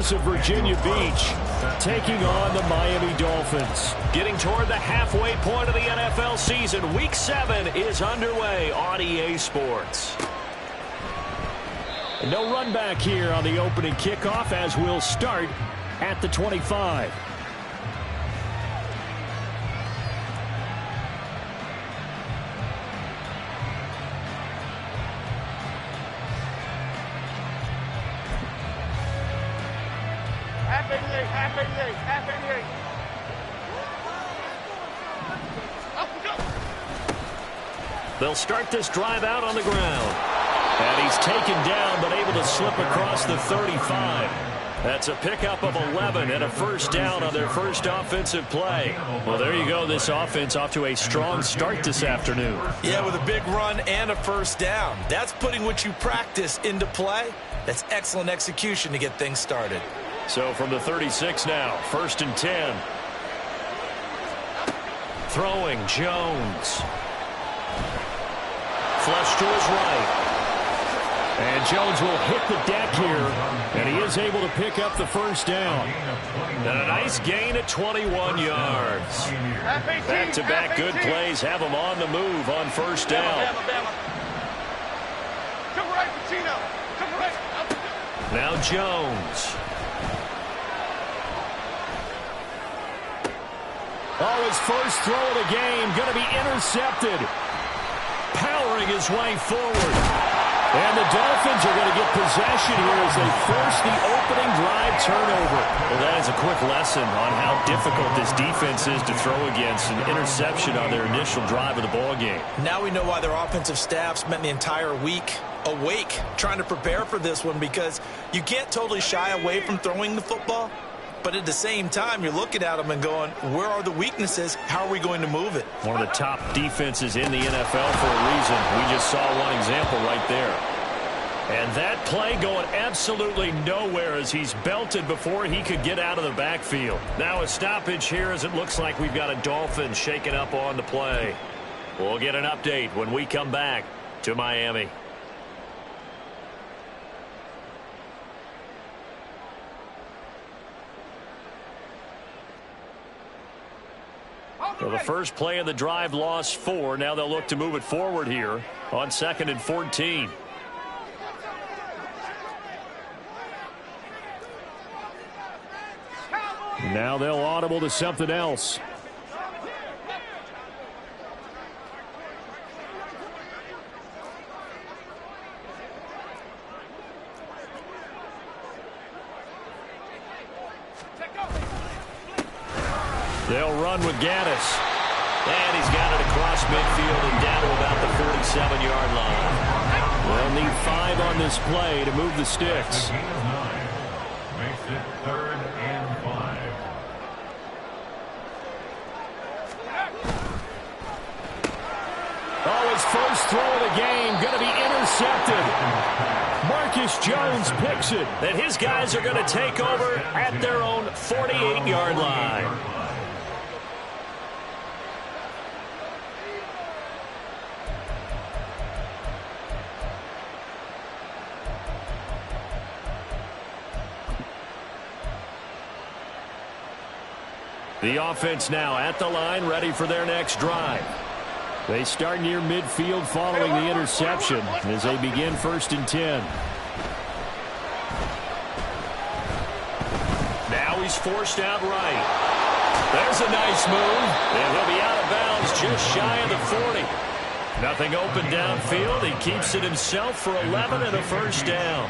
shores of Virginia Beach, taking on the Miami Dolphins. Getting toward the halfway point of the NFL season. Week 7 is underway on EA Sports. No run back here on the opening kickoff as we'll start at the 25. They'll start this drive out on the ground. And he's taken down but able to slip across the 35. That's a pickup of 11 and a first down on their first offensive play. Well, there you go. This offense off to a strong start this afternoon. Yeah, with a big run and a first down. That's putting what you practice into play. That's excellent execution to get things started. So from the 36 now, 1st and 10. Throwing Jones. Flush to his right. And Jones will hit the deck here, and he is able to pick up the first down. And a nice gain at 21 yards. Back-to-back good plays have him on the move on first down. Now Jones. Oh, his first throw of the game going to be intercepted. Powering his way forward. And the Dolphins are going to get possession here as they force the opening drive turnover. Well, that is a quick lesson on how difficult this defense is to throw against. An interception on their initial drive of the ball game. Now we know why their offensive staff spent the entire week awake trying to prepare for this one, because you can't totally shy away from throwing the football. But at the same time, you're looking at them and going, where are the weaknesses? How are we going to move it? One of the top defenses in the NFL for a reason. We just saw one example right there. And that play going absolutely nowhere as he's belted before he could get out of the backfield. Now a stoppage here as it looks like we've got a Dolphin shaking up on the play. We'll get an update when we come back to Miami. So the first play of the drive lost 4. Now they'll look to move it forward here on 2nd and 14. Now they'll audible to something else. They'll run with Gaddis. And he's got it across midfield and down to about the 47-yard line. They'll need 5 on this play to move the sticks. Makes it 3rd and 5. Oh, his first throw of the game going to be intercepted. Marcus Jones picks it. And his guys are going to take over at their own 48-yard line. The offense now at the line, ready for their next drive. They start near midfield following the interception as they begin 1st and 10. Now he's forced out right. There's a nice move. And he'll be out of bounds just shy of the 40. Nothing open downfield. He keeps it himself for 11 and a first down.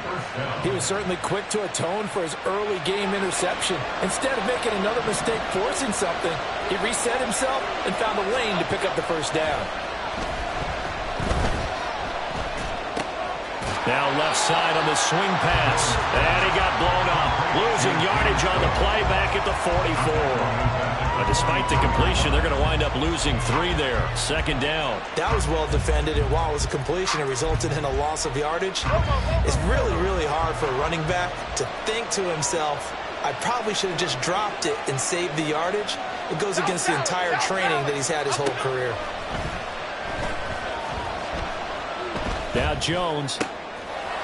He was certainly quick to atone for his early game interception. Instead of making another mistake forcing something, he reset himself and found a lane to pick up the first down. Now left side on the swing pass. And he got blown up. Losing yardage on the play back at the 44. But despite the completion, they're going to wind up losing 3 there. 2nd down. That was well defended, and while it was a completion, it resulted in a loss of yardage. It's really, really hard for a running back to think to himself, I probably should have just dropped it and saved the yardage. It goes against the entire training that he's had his whole career. Now Jones.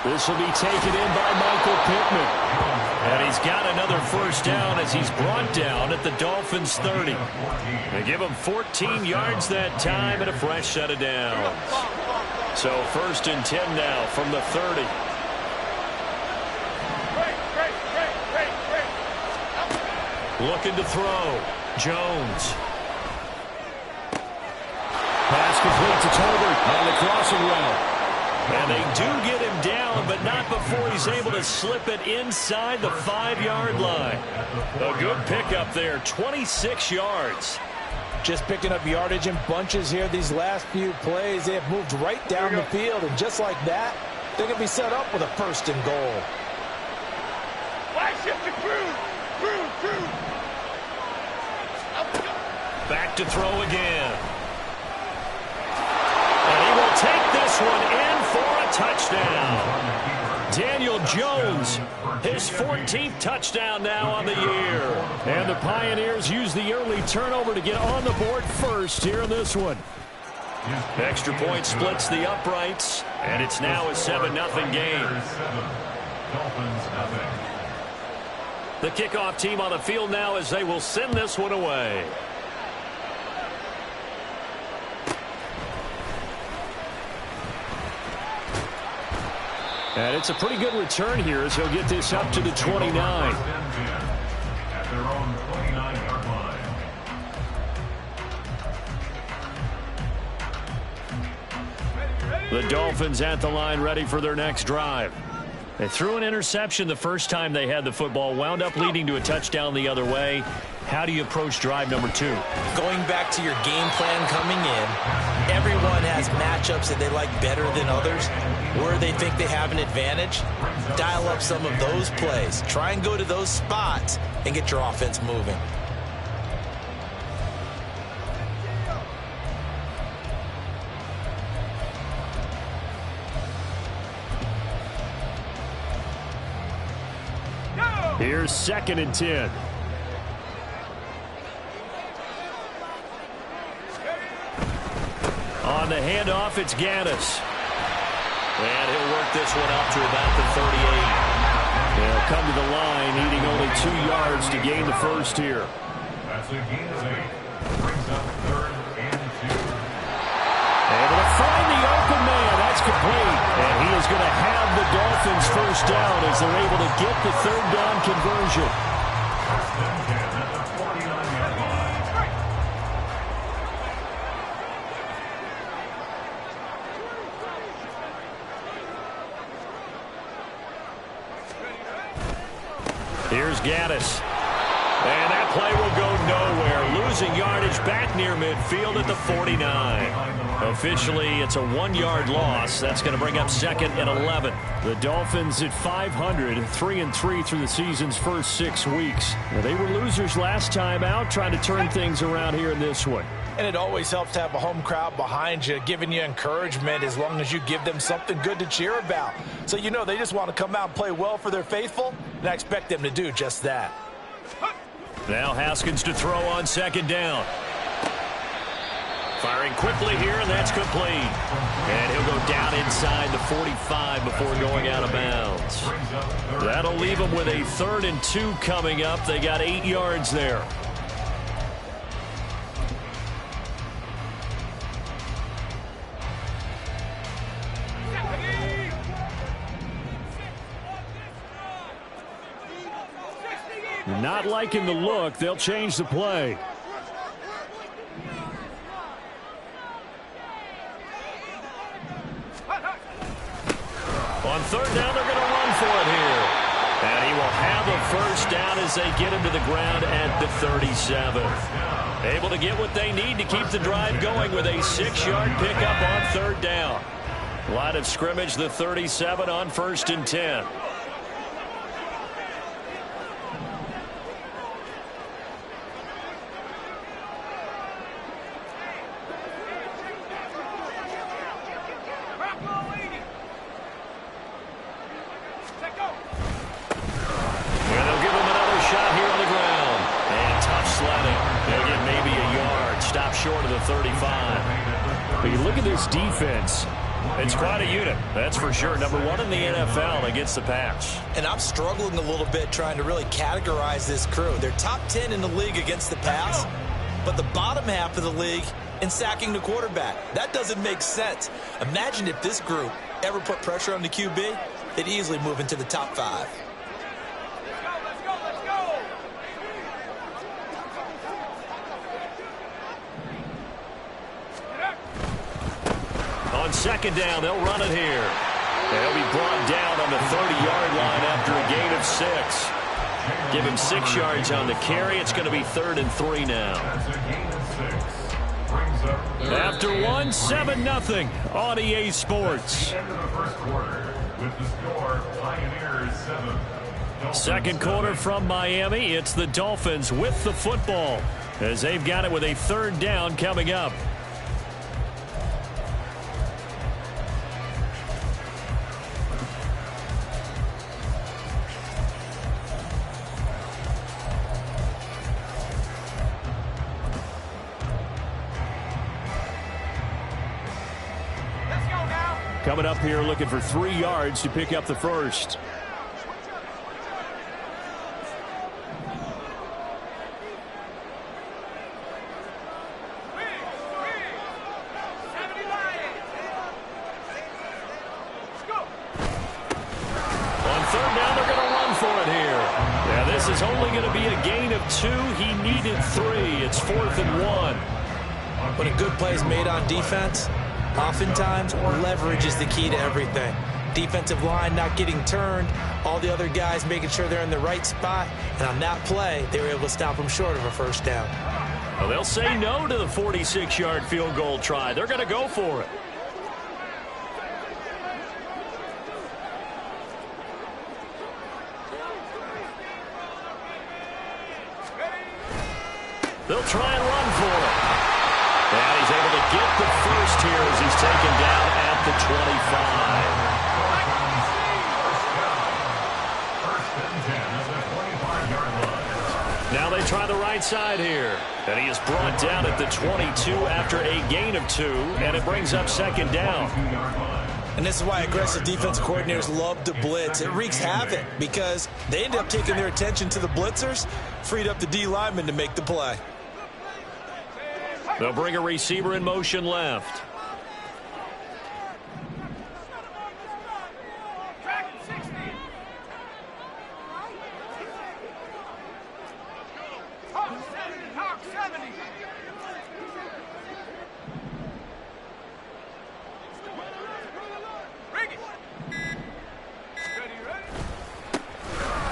This will be taken in by Michael Pittman. And he's got another first down as he's brought down at the Dolphins' 30. They give him 14 yards that time and a fresh set of downs. So 1st and 10 now from the 30. Looking to throw. Jones. Pass complete to Tolbert on the crossing route. And they do get him down, but not before he's able to slip it inside the 5-yard line. A good pickup there, 26 yards. Just picking up yardage in bunches here these last few plays. They have moved right down the field, and just like that, they can be set up with a 1st and goal. Back to throw again. And he will take this one in for a touchdown. Daniel Jones, his 14th touchdown now on the year. And the Pioneers use the early turnover to get on the board first here in this one. Extra point splits the uprights, and it's now a 7-0 game. The kickoff team on the field now as they will send this one away. And it's a pretty good return here as he'll get this up to the 29. At their own 29-yard line. The Dolphins at the line ready for their next drive. They threw an interception the first time they had the football, wound up leading to a touchdown the other way. How do you approach drive number 2? Going back to your game plan coming in, everyone has matchups that they like better than others. Where they think they have an advantage, dial up some of those plays. Try and go to those spots and get your offense moving. Here's 2nd and 10. On the handoff, it's Gaddis. And he'll work this one up to about the 38. They'll come to the line, needing only 2 yards to gain the first here. That's a gain of 8. Brings up 3rd and 2. Able to find the open man. That's complete. And he is going to have the Dolphins first down as they're able to get the 3rd down conversion. First and 10 at the 49-yard line. Here's Gaddis. And that play will go nowhere. Losing yardage back near midfield at the 49. Officially, it's a 1-yard loss. That's going to bring up 2nd and 11. The Dolphins at 500, 3-3 through the season's first 6 weeks. Now, they were losers last time out, trying to turn things around here in this one. And it always helps to have a home crowd behind you, giving you encouragement as long as you give them something good to cheer about. So you know they just want to come out and play well for their faithful, and I expect them to do just that. Now Haskins to throw on 2nd down. Firing quickly here, and that's complete. And he'll go down inside the 45 before going out of bounds. That'll leave him with a 3rd and 2 coming up. They got 8 yards there. Not liking the look. They'll change the play. On 3rd down, they're going to run for it here. And he will have a first down as they get him to the ground at the 37. Able to get what they need to keep the drive going with a 6-yard pickup on 3rd down. Line of scrimmage, the 37 on 1st and 10. Short of the 35. But you look at this defense. It's quite a unit, that's for sure. Number one in the NFL against the pass. And I'm struggling a little bit trying to really categorize this crew. They're top 10 in the league against the pass, but the bottom half of the league in sacking the quarterback. That doesn't make sense. Imagine if this group ever put pressure on the QB, they'd easily move into the top 5. On second down, they'll run it here. They'll be brought down on the 30-yard line after a gain of 6. Give him 6 yards on the carry. It's going to be 3rd and 3 now. After 7-0 on EA Sports. Second quarter from Miami. It's the Dolphins with the football as they've got it with a 3rd down coming up. Coming up here looking for 3 yards to pick up the first. On 3rd down, they're going to run for it here. Yeah, this is only going to be a gain of 2. He needed 3. It's 4th and 1. When a good play is made on defense, oftentimes leverage is the key to everything. Defensive line not getting turned, all the other guys making sure they're in the right spot, and on that play, they were able to stop them short of a 1st down. Well, they'll say no to the 46-yard field goal try. They're going to go for it. They'll try and run for it. And he's able to get the first here as he's taken down at the 25. Now they try the right side here. And he is brought down at the 22 after a gain of 2, and it brings up 2nd down. And this is why aggressive defensive coordinators love to blitz. It wreaks havoc because they end up taking their attention to the blitzers, freed up the D lineman to make the play. They'll bring a receiver in motion left.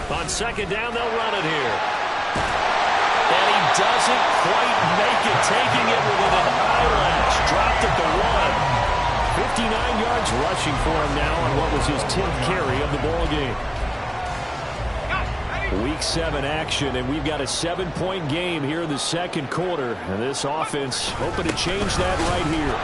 On 2nd down, they'll run it here. And he doesn't quite make it, taking it within an eyelash. Dropped at the 1. 59 yards rushing for him now on what was his 10th carry of the ball game. Week 7 action, and we've got a 7-point game here in the second quarter. And this offense hoping to change that right here.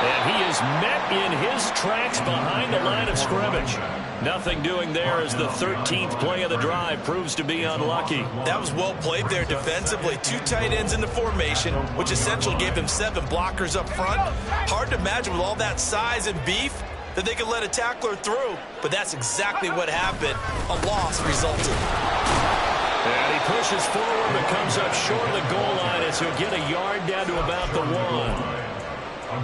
And he is met in his tracks behind the line of scrimmage. Nothing doing there as the 13th play of the drive proves to be unlucky. That was well played there defensively. 2 tight ends in the formation, which essentially gave them 7 blockers up front. Hard to imagine with all that size and beef that they could let a tackler through. But that's exactly what happened. A loss resulted. And he pushes forward but comes up short of the goal line as he'll get a yard down to about the 1.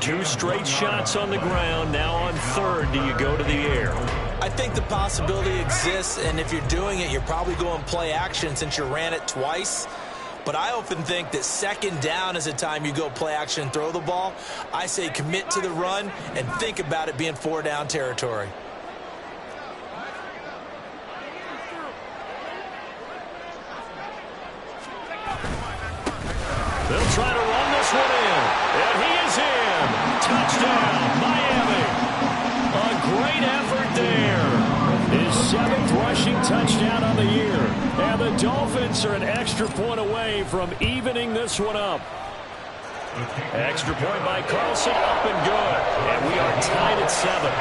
2 straight shots on the ground. Now on 3rd, do you go to the air? I think the possibility exists, and if you're doing it, you're probably going play action since you ran it twice. But I often think that 2nd down is a time you go play action and throw the ball. I say commit to the run and think about it being 4-down territory. They'll try to run this one in. And he is in. Touchdown, Miami. A great effort there. His 7th rushing touchdown on the year. And the Dolphins are an extra point away from evening this one up. Extra point by Carlson, up and good. And we are tied at 7.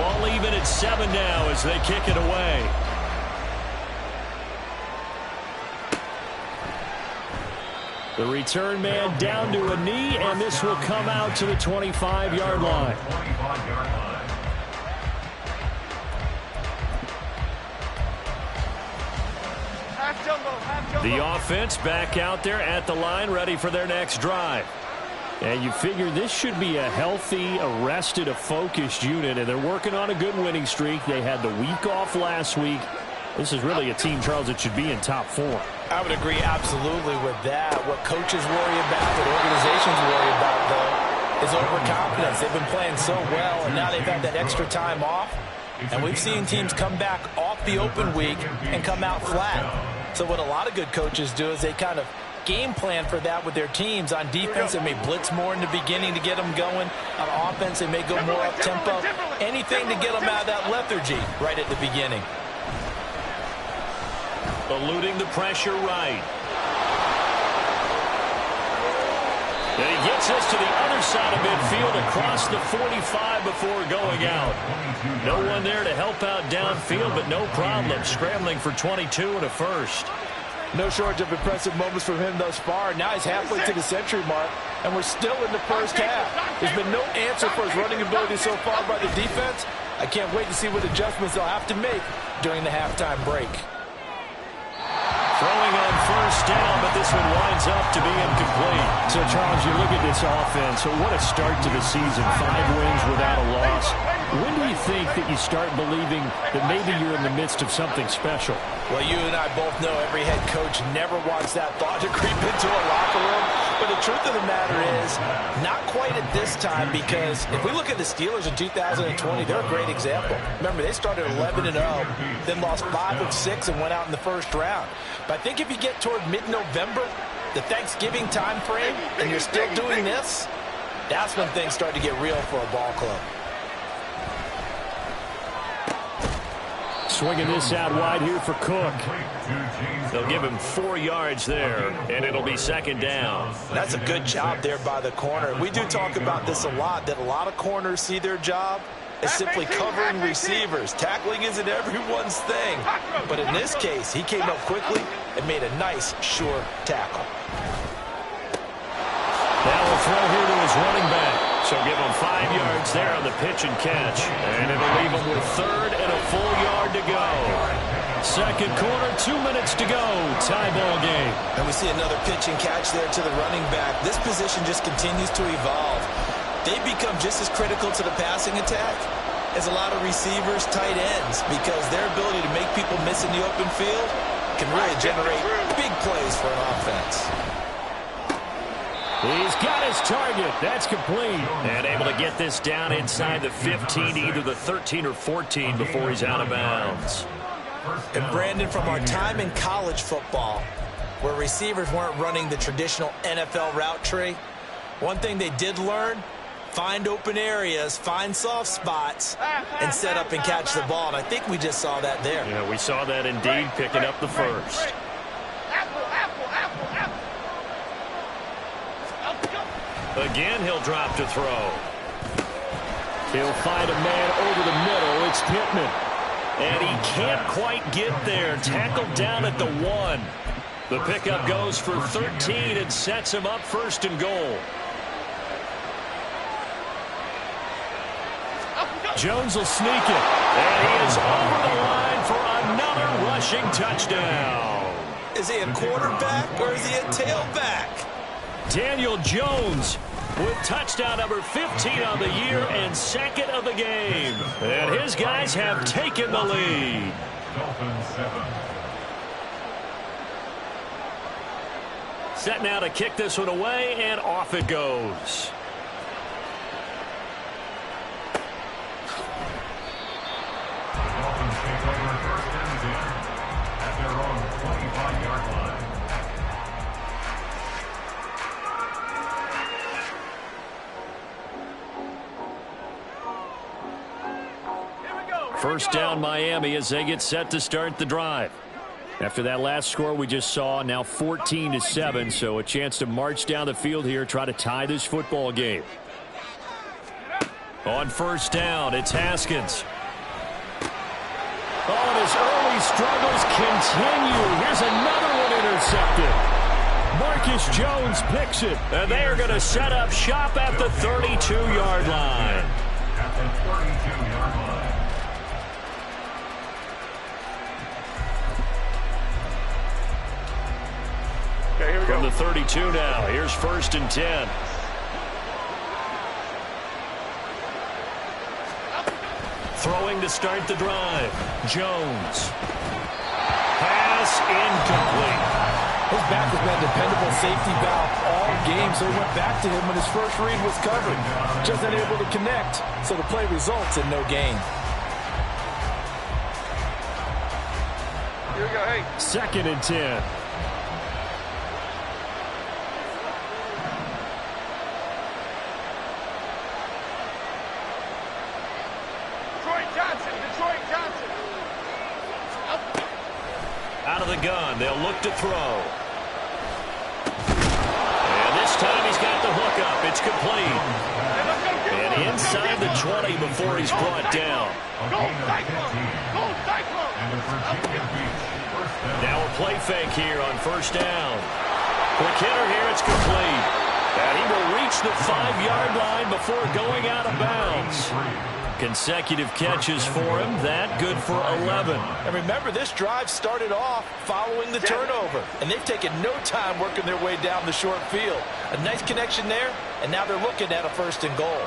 all even at 7 now as they kick it away. The return man down to a knee, and this will come out to the 25-yard line. The offense back out there at the line, ready for their next drive. And you figure this should be a healthy, a rested, a focused unit, and they're working on a good winning streak. They had the week off last week. This is really a team, Charles, that should be in top 4. I would agree absolutely with that. What coaches worry about, what organizations worry about, though, is overconfidence. They've been playing so well, and now they've had that extra time off. And we've seen teams come back off the open week and come out flat. So what a lot of good coaches do is they kind of game plan for that with their teams. On defense, they may blitz more in the beginning to get them going. On offense, they may go more up-tempo. Anything to get them out of that lethargy right at the beginning. Eluding the pressure right. And he gets this to the other side of midfield across the 45 before going out. No one there to help out downfield, but no problem. Scrambling for 22 and a first. No shortage of impressive moments from him thus far. Now he's halfway to the century mark, and we're still in the first half. There's been no answer for his running ability so far by the defense. I can't wait to see what adjustments they'll have to make during the halftime break. Throwing on first down, but this one winds up to be incomplete. So, Charles, you look at this offense, so what a start to the season. 5 wins without a loss. When do you think that you start believing that maybe you're in the midst of something special? Well, you and I both know every head coach never wants that thought to creep into a locker room. But the truth of the matter is, not quite at this time, because if we look at the Steelers in 2020, they're a great example. Remember, they started 11-0, then lost 5 of 6 and went out in the first round. But I think if you get toward mid-November, the Thanksgiving time frame, and you're still doing this, that's when things start to get real for a ball club. Swinging this out wide here for Cook. They'll give him 4 yards there, and it'll be second down. That's a good job there by the corner. We do talk about this a lot, that a lot of corners see their job as simply covering receivers. Tackling isn't everyone's thing. But in this case, he came up quickly and made a nice, sure tackle. Now we'll throw here to his running back. So give him 5 yards there on the pitch and catch. And it'll leave him with 3rd and a full yard to go. Second quarter, 2 minutes to go. Tie ball game. And we see another pitch and catch there to the running back. This position just continues to evolve. They become just as critical to the passing attack as a lot of receivers, tight ends, because their ability to make people miss in the open field can really generate big plays for an offense. He's got his target. That's complete. And able to get this down inside the 15, either the 13 or 14 before he's out of bounds. And Brandon, from our time in college football, where receivers weren't running the traditional NFL route tree, one thing they did learn, find open areas, find soft spots, and set up and catch the ball. And I think we just saw that there. Yeah, we saw that indeed, picking up the first. Again, he'll drop to throw. He'll find a man over the middle. It's Pittman. And he can't quite get there. Tackled down at the 1. The pickup goes for 13 and sets him up 1st and goal. Jones will sneak it. And he is over the line for another rushing touchdown. Is he a quarterback or is he a tailback? Daniel Jones with touchdown number 15 on the year and 2nd of the game. And his guys have taken the lead. Dolphins 7. Set now to kick this one away, and off it goes. The Dolphins take over 1st and 10 at their own 25-yard line. First down, Miami, as they get set to start the drive. After that last score we just saw, now 14-7, so a chance to march down the field here, try to tie this football game. On first down, it's Haskins. Oh, and his early struggles continue. Here's another one intercepted. Marcus Jones picks it. And they are going to set up shop at the 32-yard line. At the 32-yard line. Okay, here we From go. the 32 now, here's 1st and 10. Throwing to start the drive. Jones. Pass incomplete. His back has been a dependable safety valve all game, so he went back to him when his first read was covered. Just unable to connect, so the play results in no gain. Here we go. Hey. 2nd and 10. Detroit Johnson. Out of the gun, they'll look to throw. And this time he's got the hook up. It's complete. And inside the 20 before he's brought down. Go Cyclone! Go Cyclone! Now a play fake here on 1st down. Quick hitter here, it's complete. And he will reach the 5-yard line before going out of bounds. Consecutive catches for him. That good for 11. And remember, this drive started off following the turnover, and they've taken no time working their way down the short field. A nice connection there, and now they're looking at a 1st and goal.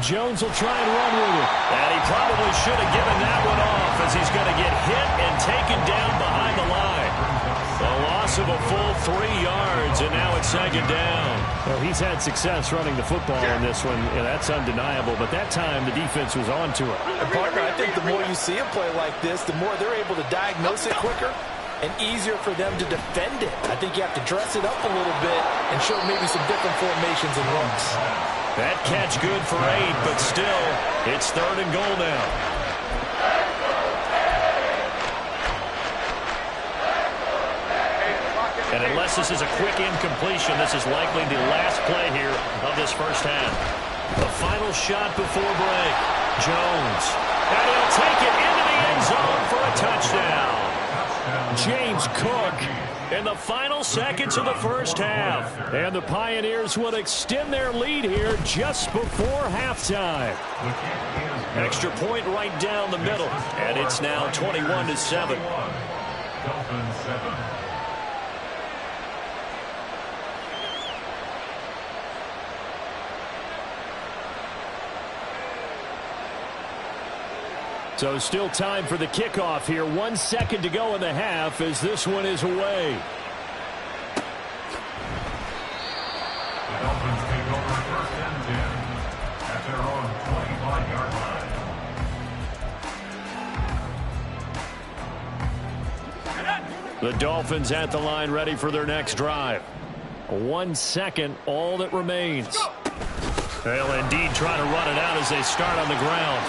Jones will try and run with it. And he probably should have given that one off, as he's going to get hit and taken down behind the line. A loss of a full 3 yards, and now it's 2nd down. Well, he's had success running the football in this one. Yeah, that's undeniable, but that time the defense was on to it. And partner, I think the more you see him play like this, the more they're able to diagnose it quicker and easier for them to defend it. I think you have to dress it up a little bit and show maybe some different formations and looks. That catch good for 8, but still, it's 3rd and goal now. And unless this is a quick incompletion, this is likely the last play here of this 1st half. The final shot before break. Jones. And he'll take it into the end zone for a touchdown. James Cook. In the final seconds of the 1st half. And the Pioneers will extend their lead here just before halftime. Extra point right down the middle. And it's now 21-7. Dolphins 7. So still time for the kickoff here. 1 second to go in the half as this one is away. The Dolphins take over 1st and 10 at their own 25-yard line. The Dolphins at the line ready for their next drive. 1 second, all that remains. They'll indeed try to run it out as they start on the ground.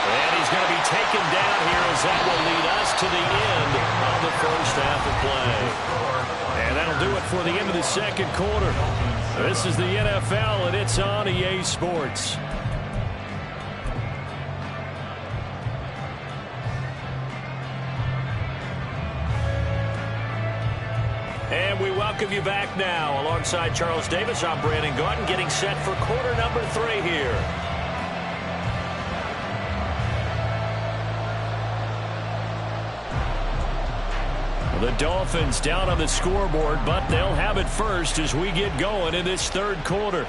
And he's going to be taken down here as that will lead us to the end of the 1st half of play. And that'll do it for the end of the 2nd quarter. This is the NFL, and it's on EA Sports. And we welcome you back now. Alongside Charles Davis, I'm Brandon Gaudin, getting set for quarter number 3 here. The Dolphins down on the scoreboard, but they'll have it first as we get going in this 3rd quarter.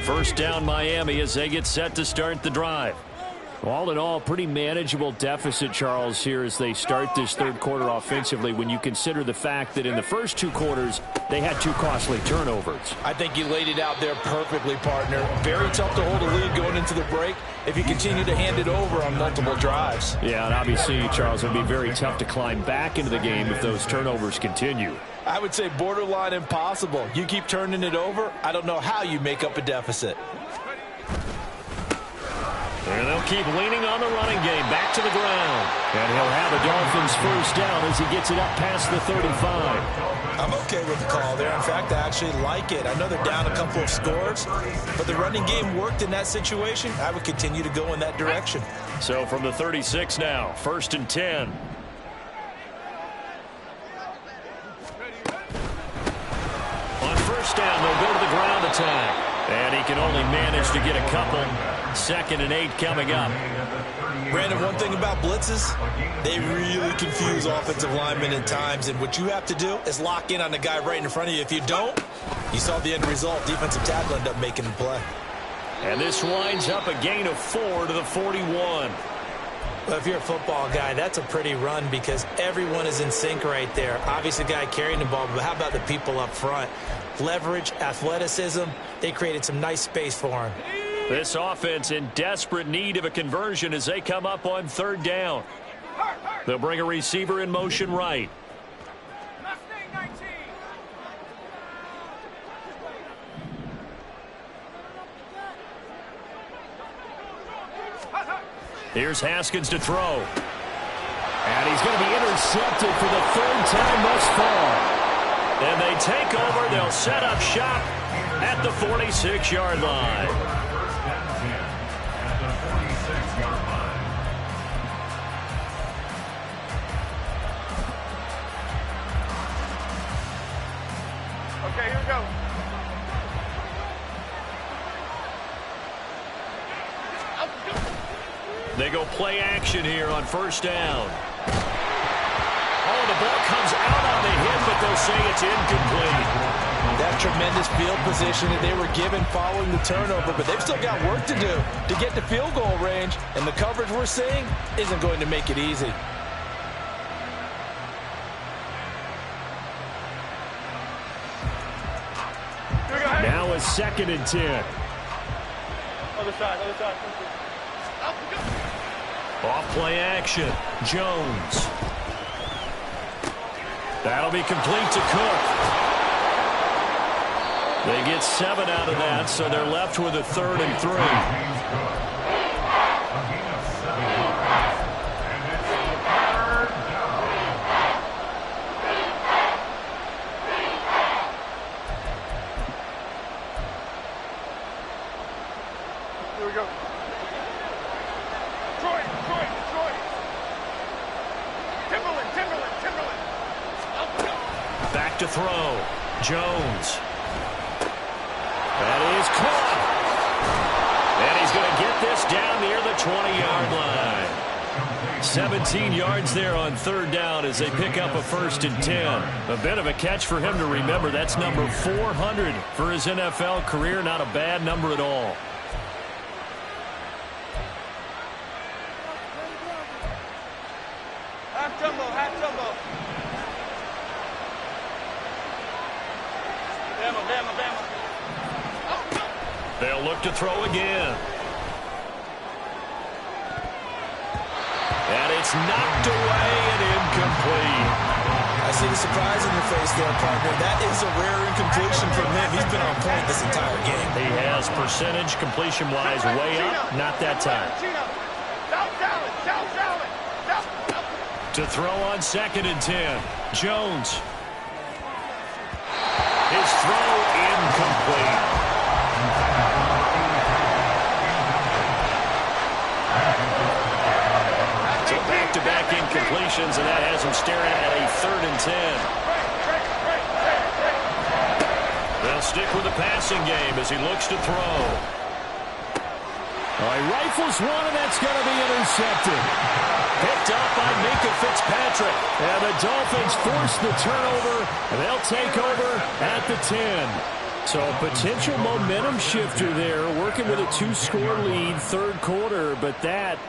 First down Miami as they get set to start the drive. All in all, pretty manageable deficit, Charles, here as they start this third quarter offensively when you consider the fact that in the first two quarters, they had two costly turnovers. I think you laid it out there perfectly, partner. Very tough to hold a lead going into the break if you continue to hand it over on multiple drives. Yeah, and obviously, Charles, it would be very tough to climb back into the game if those turnovers continue. I would say borderline impossible. You keep turning it over, I don't know how you make up a deficit. And they'll keep leaning on the running game. Back to the ground. And he'll have a Dolphins first down as he gets it up past the 35. I'm okay with the call there. In fact, I actually like it. I know they're down a couple of scores, but the running game worked in that situation. I would continue to go in that direction. So from the 36 now, 1st and 10. On first down, they'll go to the ground attack. And he can only manage to get a couple. 2nd and 8 coming up. Brandon, one thing about blitzes, they really confuse offensive linemen at times. And what you have to do is lock in on the guy right in front of you. If you don't, you saw the end result. Defensive tackle ended up making the play. And this winds up a gain of 4 to the 41. Well, if you're a football guy, that's a pretty run because everyone is in sync right there. Obviously, the guy carrying the ball, but how about the people up front? Leverage, athleticism, they created some nice space for him. This offense in desperate need of a conversion as they come up on 3rd down. They'll bring a receiver in motion right. Here's Haskins to throw. And he's going to be intercepted for the 3rd time thus far. And they take over. They'll set up shop at the 46-yard line. At the 46-yard line. Okay, here we go. They go play action here on 1st down. Oh, the ball comes out on the hit, but they'll say it's incomplete. That tremendous field position that they were given following the turnover, but they've still got work to do to get to field goal range, and the coverage we're seeing isn't going to make it easy. Now a 2nd and 10. Other side, other side. Off play action. Jones. That'll be complete to Cook. They get 7 out of that, so they're left with a 3rd and 3. Here we go. Detroit. Timberland. Back to throw. Jones. That is caught. And he's going to get this down near the 20-yard line. 17 yards there on 3rd down as they pick up a 1st and 10. A bit of a catch for him to remember. That's number 400 for his NFL career. Not a bad number at all. Half jumbo. Bama. They'll look to throw again. And it's knocked away and incomplete. I see the surprise in your face there, partner. That is a rare incompletion from him. He's been on point this entire game. He has percentage completion-wise way up. Not that time. To throw on 2nd and 10. Jones. His throw incomplete. So back-to-back incompletions, and that has him staring at a 3rd and 10. They'll stick with the passing game as he looks to throw. He rifles one, and that's going to be intercepted. Picked up by Minkah Fitzpatrick. And the Dolphins force the turnover, and they'll take over at the 10. So a potential momentum shifter there, working with a 2-score lead, third quarter, but that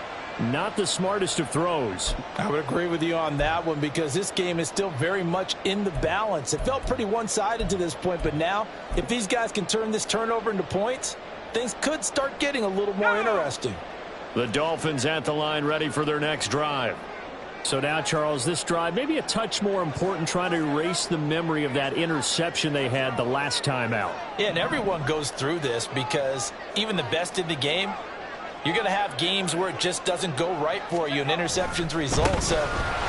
not the smartest of throws. I would agree with you on that one because this game is still very much in the balance. It felt pretty one-sided to this point, but now if these guys can turn this turnover into points, things could start getting a little more interesting. The Dolphins at the line ready for their next drive. So now, Charles, this drive maybe a touch more important, trying to erase the memory of that interception they had the last time out. Yeah, and everyone goes through this because even the best in the game, you're going to have games where it just doesn't go right for you and interceptions result. So,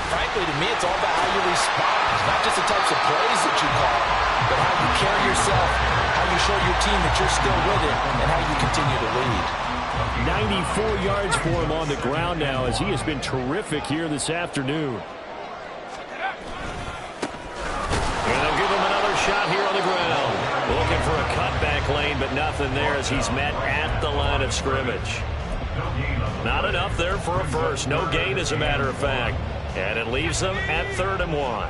frankly, to me, it's all about how you respond. Not just the types of plays that you call, but how you carry yourself, how you show your team that you're still with it, and how you continue to lead. 94 yards for him on the ground now as he has been terrific here this afternoon. And they'll give him another shot here on the ground. Looking for a cutback lane, but nothing there as he's met at the line of scrimmage. Not enough there for a first. No gain, as a matter of fact. And it leaves them at 3rd and 1.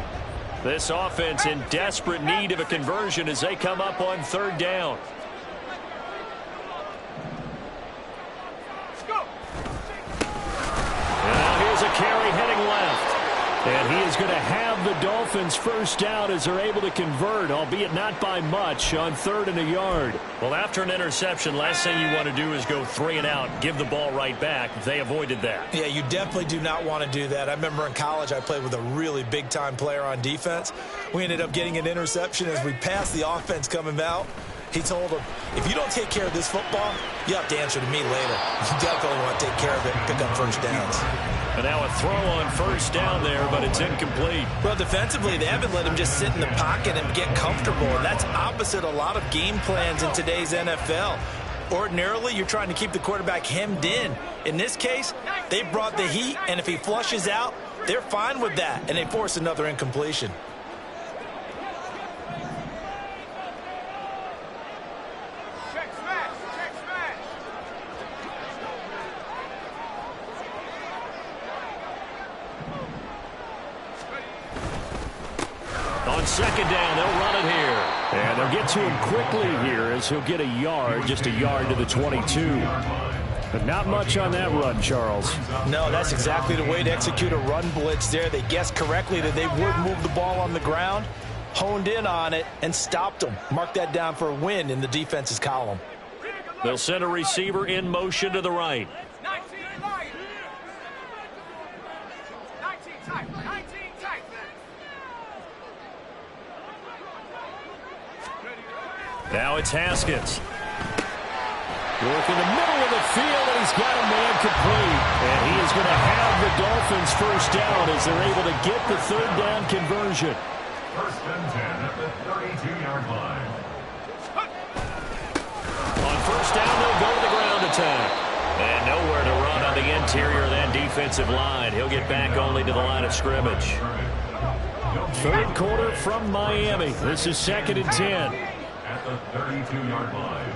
This offense in desperate need of a conversion as they come up on 3rd down. A carry heading left. And he is going to have the Dolphins first down as they're able to convert, albeit not by much, on 3rd and a yard. Well, after an interception, last thing you want to do is go 3 and out, give the ball right back. They avoided that. Yeah, you definitely do not want to do that. I remember in college I played with a really big-time player on defense. We ended up getting an interception as we passed the offense coming out. He told him, if you don't take care of this football, you have to answer to me later. You definitely want to take care of it and pick up first downs. And now a throw on first down there, but it's incomplete. Well, defensively, they haven't let him just sit in the pocket and get comfortable. And that's opposite a lot of game plans in today's NFL. Ordinarily, you're trying to keep the quarterback hemmed in. In this case, they brought the heat, and if he flushes out, they're fine with that, and they force another incompletion. On 2nd down, they'll run it here. And they'll get to him quickly here as he'll get a yard, just a yard to the 22. But not much on that run, Charles. No, that's exactly the way to execute a run blitz there. They guessed correctly that they would move the ball on the ground, honed in on it, and stopped them. Mark that down for a win in the defense's column. They'll send a receiver in motion to the right. Now it's Haskins. Work in the middle of the field, and he's got a man complete. And he is going to have the Dolphins first down as they're able to get the 3rd down conversion. 1st and 10 at the 32-yard line. On first down, they'll go to the ground attack. And nowhere to run on the interior of that defensive line. He'll get back only to the line of scrimmage. 3rd quarter from Miami. This is 2nd and 10. At the 32-yard line.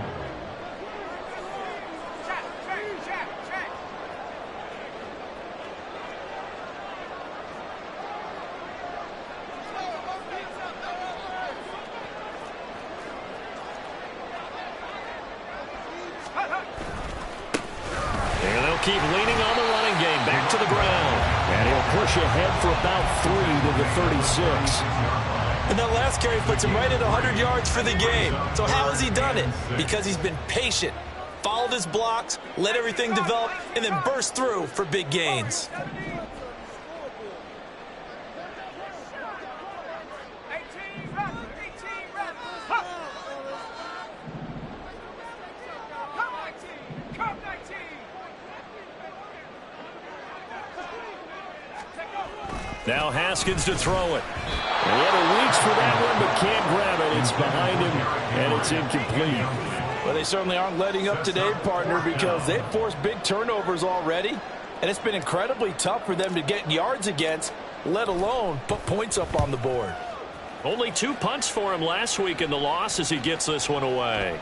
And they'll keep leaning on the running game. Back to the ground. And he'll push ahead for about 3 to the 36. And that last carry puts him right at 100 yards for the game. So how has he done it? Because he's been patient, followed his blocks, let everything develop, and then burst through for big gains. Now Haskins to throw it. He had a reach for that one, but can't grab it. It's behind him, and it's incomplete. Well, they certainly aren't letting up today, partner, because they've forced big turnovers already, and it's been incredibly tough for them to get yards against, let alone put points up on the board. Only 2 punts for him last week in the loss as he gets this one away.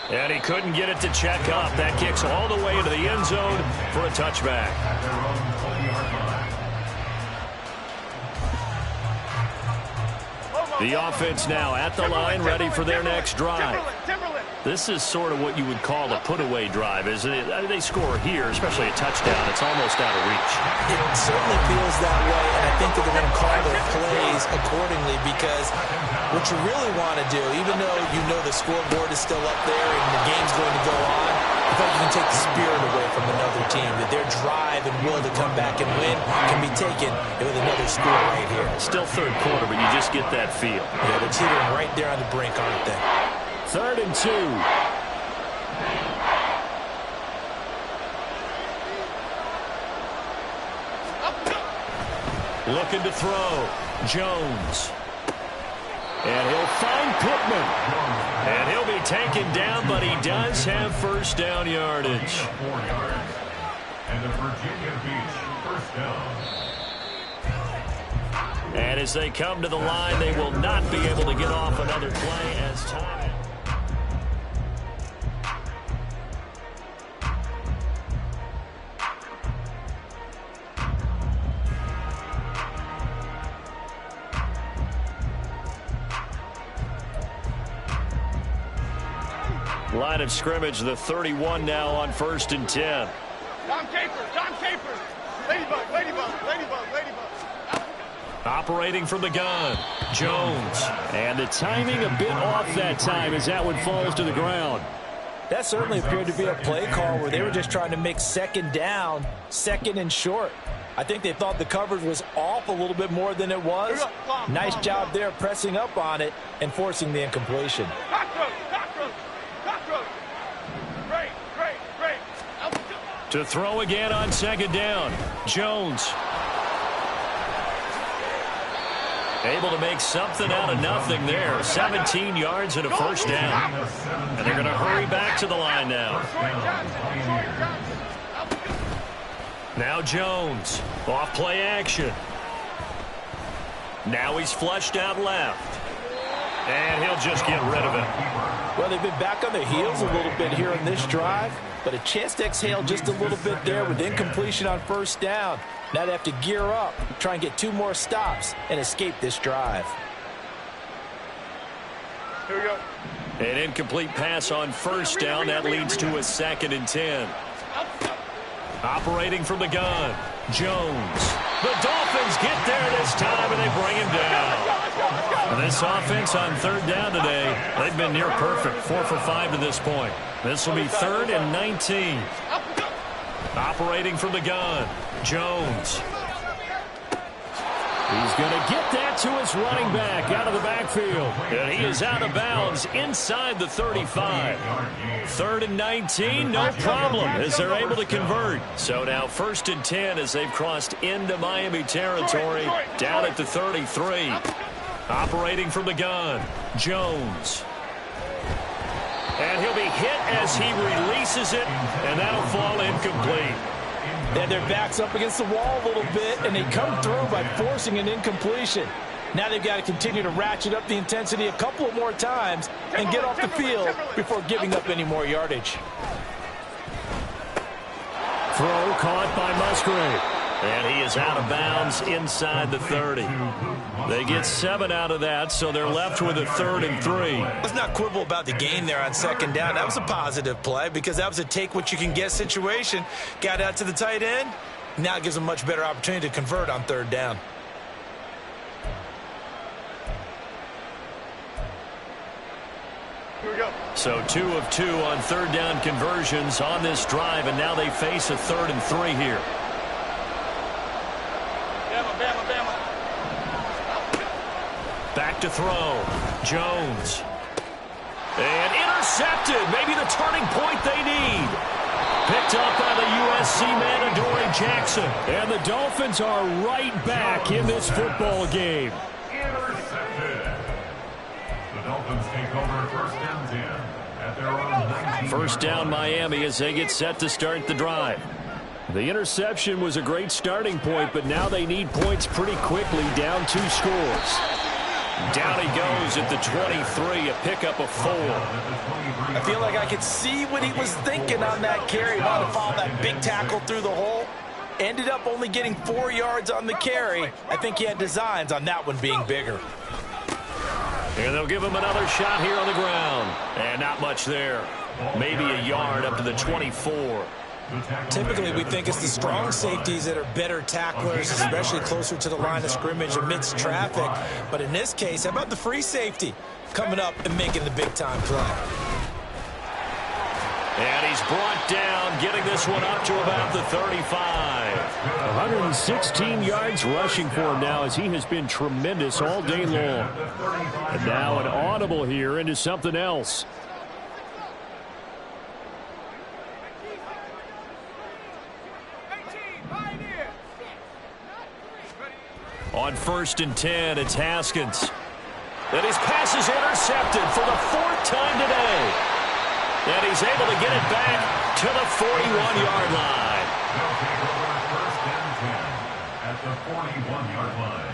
And he couldn't get it to check up. That kicks all the way into the end zone for a touchback. The offense now at the line, ready for their next drive. This is sort of what you would call a put-away drive, isn't it? They score here, especially a touchdown. It's almost out of reach. It certainly feels that way, and I think that they're going to call their plays accordingly, because what you really want to do, even though you know the scoreboard is still up there and the game's going to go on, I think you can take the spirit away from another team, that their drive and will to come back and win can be taken with another score right here. Still third quarter, but you just get that feel. Yeah, they're teetering right there on the brink, aren't they? 3rd and 2. Looking to throw. Jones. And he'll find Pittman. And he'll be taken down, but he does have first down yardage. 4 yards. And the Virginia Beach first down. And as they come to the line, they will not be able to get off another play as time. Line of scrimmage, the 31 now on 1st and 10. Tom Capers. Ladybug. Operating from the gun, Jones. And the timing a bit off that time as that one falls to the ground. That certainly appeared to be a play call where they were just trying to make 2nd down, 2nd and short. I think they thought the coverage was off a little bit more than it was. Nice job there pressing up on it and forcing the incompletion. Cockroach. Great. To throw again on 2nd down, Jones. Able to make something out of nothing there. 17 yards and a first down. And they're going to hurry back to the line now. Now Jones. Off play action. Now he's flushed out left. And he'll just get rid of it. Well, they've been back on their heels a little bit here in this drive, but a chance to exhale just a little bit there with incompletion on 1st down. Now they have to gear up, try and get 2 more stops, and escape this drive. Here we go. An incomplete pass on 1st down. That leads to a 2nd and 10. Operating from the gun, Jones. The Dolphins get there this time, and they bring him down. This offense on 3rd down today, they've been near perfect. 4 for 5 to this point. This will be 3rd and 19. Operating from the gun, Jones. He's going to get that to his running back out of the backfield. And he is out of bounds inside the 35. 3rd and 19, no problem, as they're able to convert. So now 1st and 10 as they've crossed into Miami territory, down at the 33. Operating from the gun, Jones. And he'll be hit as he releases it, and that'll fall incomplete. And their backs up against the wall a little bit, and they come through by forcing an incompletion. Now they've got to continue to ratchet up the intensity a couple of more times and get off the field before giving up any more yardage. Throw caught by Musgrave. And he is out of bounds inside the 30. They get 7 out of that, so they're left with a 3rd and 3. Let's not quibble about the gain there on 2nd down. That was a positive play because that was a take-what-you-can-get situation. Got out to the tight end. Now it gives them a much better opportunity to convert on 3rd down. Here we go. So 2 of 2 on 3rd down conversions on this drive, and now they face a 3rd and 3 here. Bama. Back to throw. Jones. And intercepted. Maybe the turning point they need. Picked up by the USC man, Adoree Jackson. And the Dolphins are right back in this football game. Intercepted. The Dolphins take over 1st and 10 at their own 19. First down Miami as they get set to start the drive. The interception was a great starting point, but now they need points pretty quickly, down 2 scores. Down he goes at the 23, a pickup of 4. I feel like I could see what he was thinking on that carry. Wanted to follow that big tackle through the hole. Ended up only getting 4 yards on the carry. I think he had designs on that one being bigger. And they'll give him another shot here on the ground. And not much there. Maybe a yard up to the 24. Typically, we think it's the strong safeties that are better tacklers, especially closer to the line of scrimmage amidst traffic. But in this case, how about the free safety coming up and making the big-time play? And he's brought down, getting this one up to about the 35. 116 yards rushing for him now, as he has been tremendous all day long. And now an audible here into something else. On 1st and 10, it's Haskins. And his pass is intercepted for the 4th time today. And he's able to get it back to the 41-yard line. They'll take over 1st and 10 at the 41-yard line.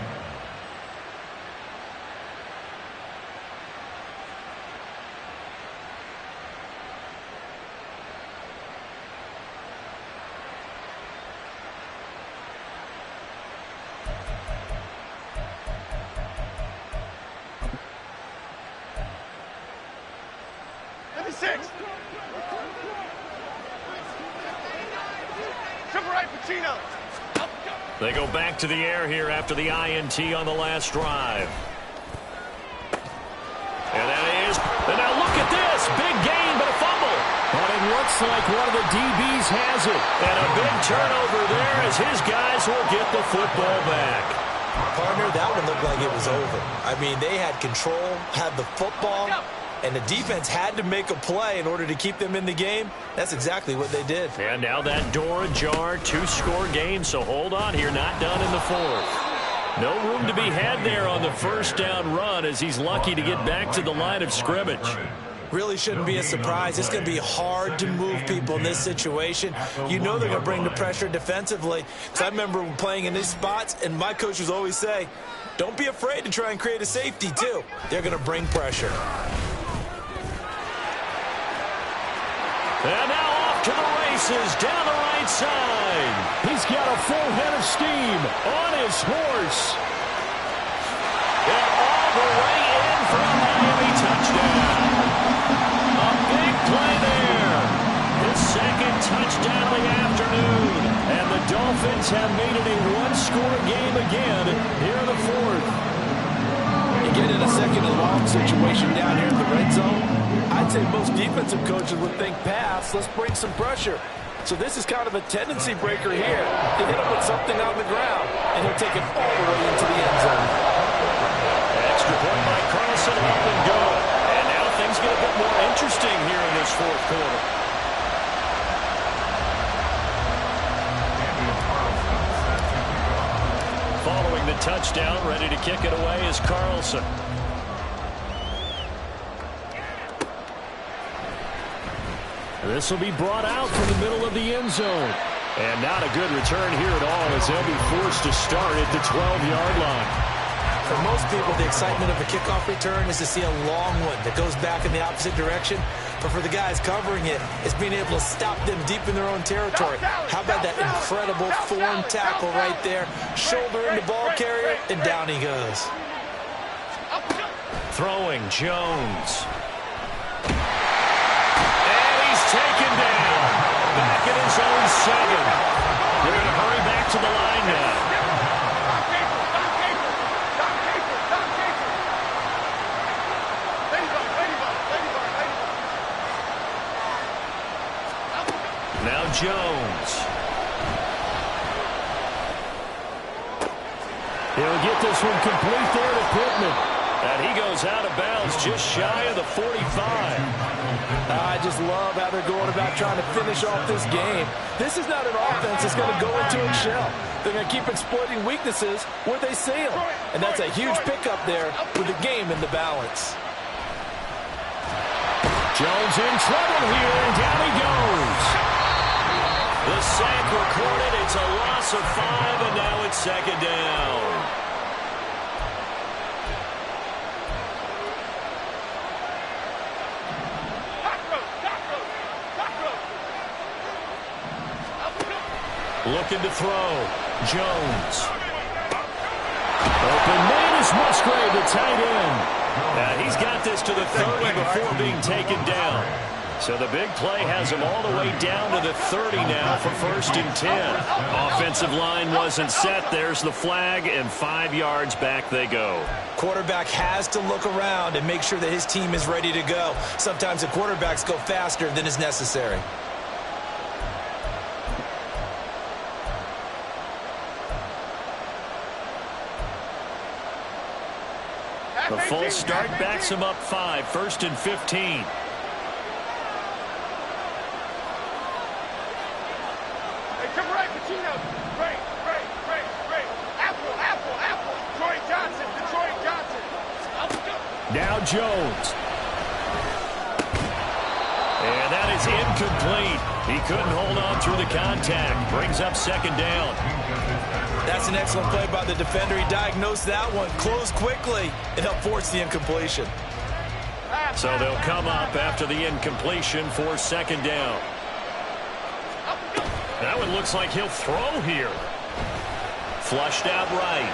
They go back to the air here after the INT on the last drive. And that is, and now look at this, big gain but a fumble. But it looks like one of the DBs has it. And a big turnover there as his guys will get the football back. Partner, that one looked like it was over. I mean, they had control, had the football, and the defense had to make a play in order to keep them in the game. That's exactly what they did. And now that door ajar, 2-score game, so hold on here, not done in the 4th. No room to be had there on the 1st down run as he's lucky to get back to the line of scrimmage. Really shouldn't be a surprise. It's going to be hard to move people in this situation. You know they're going to bring the pressure defensively. Because I remember playing in these spots, and my coaches always say, don't be afraid to try and create a safety, too. They're going to bring pressure. And now off to the races down the right side. He's got a full head of steam on his horse. And all the way in for a Miami touchdown. A big play there. His 2nd touchdown of the afternoon. And the Dolphins have made it a 1-score game again here in the 4th. You get in a 2nd and long situation down here in the red zone. I'd say most defensive coaches would think pass, let's bring some pressure. So this is kind of a tendency breaker here. You hit him with something on the ground, and he'll take it all the way into the end zone. Extra point by Carlson, up and go. And now things get a bit more interesting here in this 4th quarter. Following the touchdown, ready to kick it away is Carlson. This will be brought out from the middle of the end zone. And not a good return here at all as they'll be forced to start at the 12-yard line. For most people, the excitement of a kickoff return is to see a long one that goes back in the opposite direction. But for the guys covering it, it's being able to stop them deep in their own territory. How about that incredible form tackle right there? Shoulder in the ball carrier, and down he goes. Throwing Jones. Taken down. Back at his own 7. They're going to hurry back to the line now. Now Jones. He'll get this one complete there to Pittman. And he goes out of bounds just shy of the 45. I just love how they're going about trying to finish off this game. This is not an offense that's going to go into its shell. They're going to keep exploiting weaknesses where they see them. And that's a huge pickup there with the game in the balance. Jones in trouble here, and down he goes. The sack recorded. It's a loss of 5, and now it's 2nd down. Looking to throw. Jones. Open man is Musgrave, the tight end. He's got this to the 30 before being taken down. So the big play has him all the way down to the 30 now for 1st and 10. Offensive line wasn't set. There's the flag, and 5 yards back they go. Quarterback has to look around and make sure that his team is ready to go. Sometimes the quarterbacks go faster than is necessary. The full start backs him up 5, 1st and 15. Come right, Pacino. Great. Apple. Detroit Johnson. Now Jones. And that is incomplete. He couldn't hold on through the contact. Brings up 2nd down. That's an excellent play by the defender. He diagnosed that one, closed quickly, and helped force the incompletion. So they'll come up after the incompletion for 2nd down. That one looks like he'll throw here. Flushed out right.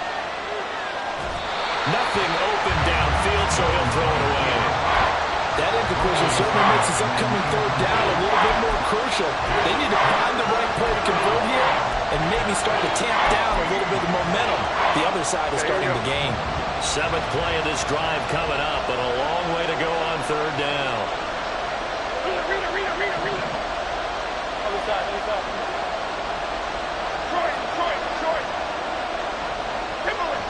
Nothing open downfield, so he'll throw it away. That incompletion certainly makes this upcoming 3rd down a little bit more crucial. They need to find the right play to convert here and maybe start to tamp down a little bit of momentum. The other side is starting to gain. 7th play of this drive coming up, but a long way to go on 3rd down. Read. Other side. Detroit. Timberlands.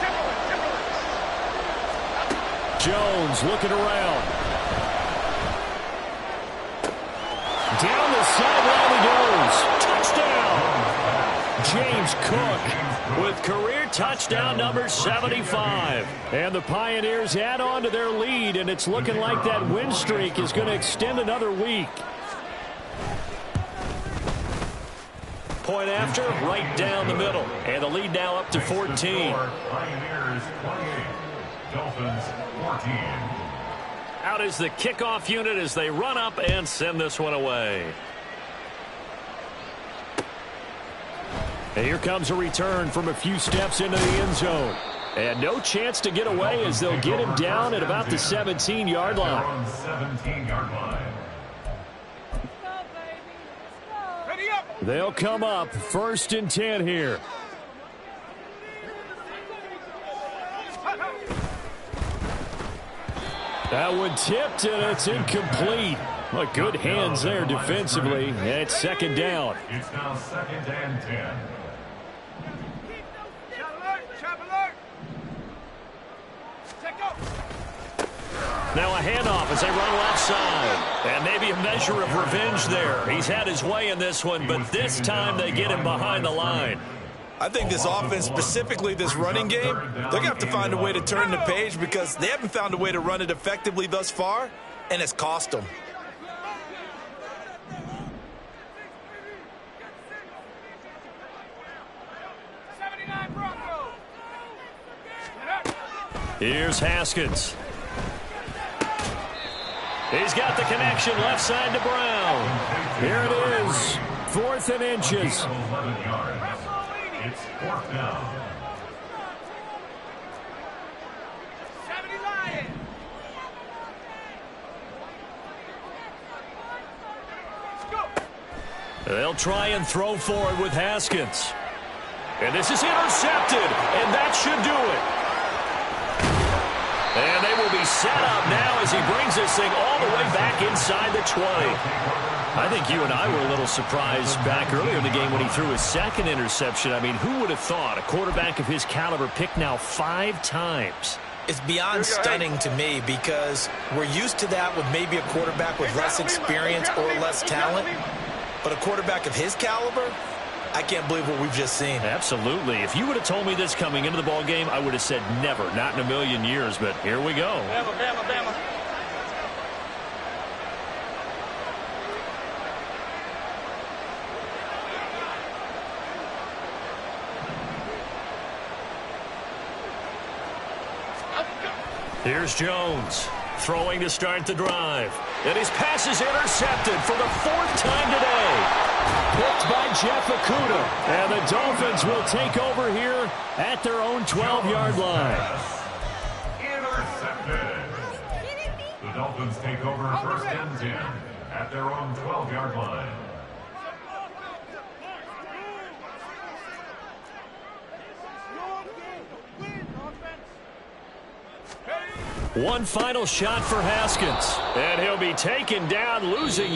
Jones looking around. Down the sideline he goes. Touchdown! James Cook with career touchdown number 75. And the Pioneers add on to their lead, and it's looking like that win streak is going to extend another week. Point after, right down the middle. And the lead now up to 14. Pioneers 28, Dolphins 14. Out is the kickoff unit as they run up and send this one away. And here comes a return from a few steps into the end zone. And no chance to get away as they'll get him down at about the 17-yard line. 17-yard line. Ready up. They'll come up 1st and 10 here. That one tipped, and it's incomplete. Well, good hands there defensively, and it's 2nd down. It's now 2nd and 10. Trap alert. Check up. Now a handoff as they run left side. And maybe a measure of revenge there. He's had his way in this one, but this time they get him behind the line. I think this offense, specifically this running game, they're going to have to find a way to turn the page because they haven't found a way to run it effectively thus far, and it's cost them. Here's Haskins. He's got the connection left side to Brown. Here it is, 4th and inches. 11 yards. It's 4th down. They'll try and throw for it with Haskins. And this is intercepted, and that should do it. And they will be set up now as he brings this thing all the way back inside the 20. I think you and I were a little surprised back earlier in the game when he threw his 2nd interception. I mean, who would have thought a quarterback of his caliber picked now 5 times? It's beyond stunning to me because we're used to that with maybe a quarterback with less experience or less talent. But a quarterback of his caliber, I can't believe what we've just seen. Absolutely. If you would have told me this coming into the ball game, I would have said never, not in a million years. But here we go. Bama. Here's Jones throwing to start the drive. And his pass is intercepted for the 4th time today. Picked by Jeff Okudah. And the Dolphins will take over here at their own 12-yard line. Intercepted. Dolphins take over first and 10 at their own 12-yard line. One final shot for Haskins. And he'll be taken down, losing